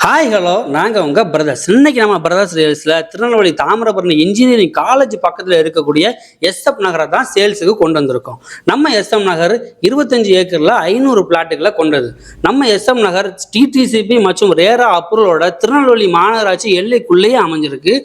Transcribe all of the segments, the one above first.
Hi hello நாங்கள் உங்கள் brothers. இன்னைக்கு நம்ம பிரதர்ஸ் ரேல்ஸில் திருநெல்வேலி தாமிரபரணி இன்ஜினியரிங் காலேஜ் பக்கத்தில் இருக்கக்கூடிய எஸ்எப் நகரை தான் சேல்ஸுக்கு கொண்டு வந்திருக்கோம். நம்ம எஸ்எம் நகர் 25 ஏக்கரில் 500 பிளாட்டுகளை கொண்டது. நம்ம எஸ்எம் நகர் டிடிசிபி மற்றும் ரேரா அப்ரூவலோட திருநெல்வேலி மாநகராட்சி எல்லைக்குள்ளேயே அமைஞ்சிருக்கு.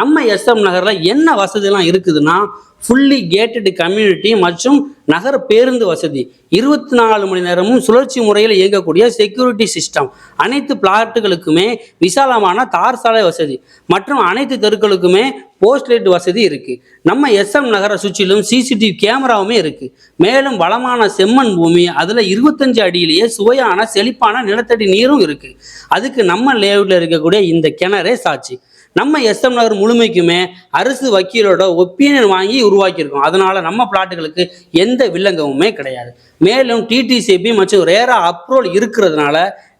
நம்ம எஸ்எம் நகரில் என்ன வசதிலாம் இருக்குதுன்னா, ஃபுல்லி கேட்டட் கம்யூனிட்டி மற்றும் நகர பேருந்து வசதி, 24 மணி நேரமும் சுழற்சி முறையில் இயங்கக்கூடிய செக்யூரிட்டி சிஸ்டம், அனைத்து பிளாட்டுகளுக்குமே விசாலமான தார் சாலை வசதி மற்றும் அனைத்து தெருக்களுக்குமே போஸ்ட் லைட் வசதி இருக்கு. நம்ம எஸ்எம் நகரை சுற்றிலும் சிசிடிவி கேமராவுமே இருக்கு. மேலும் வளமான செம்மண் பூமி, அதுல 25 அடியிலேயே சுவையான செழிப்பான நிலத்தடி நீரும் இருக்கு. அதுக்கு நம்ம லேஅவுட்ல இருக்கக்கூடிய இந்த கிணறே சாட்சி. நம்ம எஸ்எம் நகர் முழுமைக்குமே அரசு வக்கீலோட ஒப்பீனியன் வாங்கி உருவாக்கியிருக்கோம். அதனால நம்ம பிளாட்டுகளுக்கு எந்த வில்லங்கமுமே கிடையாது. மேலும் டிடிசிபி மற்றும் ரேரா அப்ரூவல் இருக்கிறதுனால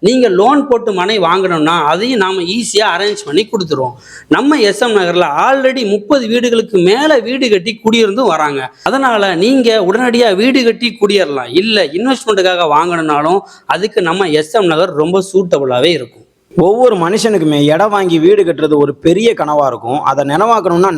நீங்கள் லோன் போட்டு மனை வாங்கணும்னா அதையும் நாம் ஈஸியாக அரேஞ்ச் பண்ணி கொடுத்துருவோம். நம்ம எஸ்எம் நகரில் ஆல்ரெடி 30 வீடுகளுக்கு மேலே வீடு கட்டி குடியிருந்தும் வராங்க. அதனால் நீங்கள் உடனடியாக வீடு கட்டி குடியேறலாம். இல்லை இன்வெஸ்ட்மெண்ட்டுக்காக வாங்கணுன்னாலும் அதுக்கு நம்ம எஸ்எம் நகர் ரொம்ப சூட்டபுளாகவே இருக்கும். ஒவ்வொரு மனுஷனுக்குமே இடம் வாங்கி வீடு கட்டுறது ஒரு பெரிய கனவாக இருக்கும். அதை நினைவாக்கணும்னா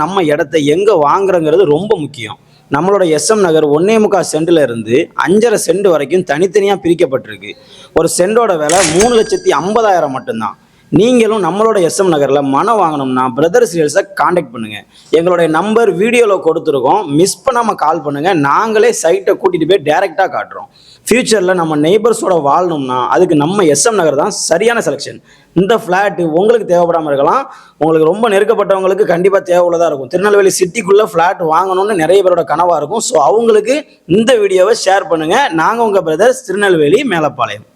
நம்ம இடத்த எங்கே வாங்குறோங்கிறது ரொம்ப முக்கியம். நம்மளோட எஸ்எம் நகர் 1.25 சென்டில் இருந்து 5.5 சென்ட் வரைக்கும் தனித்தனியாக பிரிக்கப்பட்டிருக்கு. ஒரு சென்டோட விலை 3,50,000 மட்டும்தான். நீங்களும் நம்மளோட எஸ்எம் நகரில் மனம் வாங்கணும்னா பிரதர்ஸ் ரீல்ஸை காண்டாக்ட் பண்ணுங்கள். எங்களுடைய நம்பர் வீடியோவில் கொடுத்துருக்கோம். மிஸ் பண்ணாமல் கால் பண்ணுங்கள். நாங்களே சைட்டை கூட்டிகிட்டு போய் டைரெக்டாக காட்டுறோம். ஃப்யூச்சரில் நம்ம நெய்பர்ஸோட வாழணும்னா அதுக்கு நம்ம எஸ்எம் நகர் தான் சரியான செலெக்ஷன். இந்த ஃப்ளாட்டு உங்களுக்கு தேவைப்படாமல் இருக்கலாம், உங்களுக்கு ரொம்ப நெருக்கப்பட்டவங்களுக்கு கண்டிப்பாக தேவையுள்ளதாக இருக்கும். திருநெல்வேலி சிட்டிக்குள்ளே ஃப்ளாட் வாங்கணும்னு நிறைய பேரோட கனவாக இருக்கும். ஸோ அவங்களுக்கு இந்த வீடியோவை ஷேர் பண்ணுங்கள். நாங்கள் உங்கள் பிரதர்ஸ், திருநெல்வேலி மேலப்பாளையம்.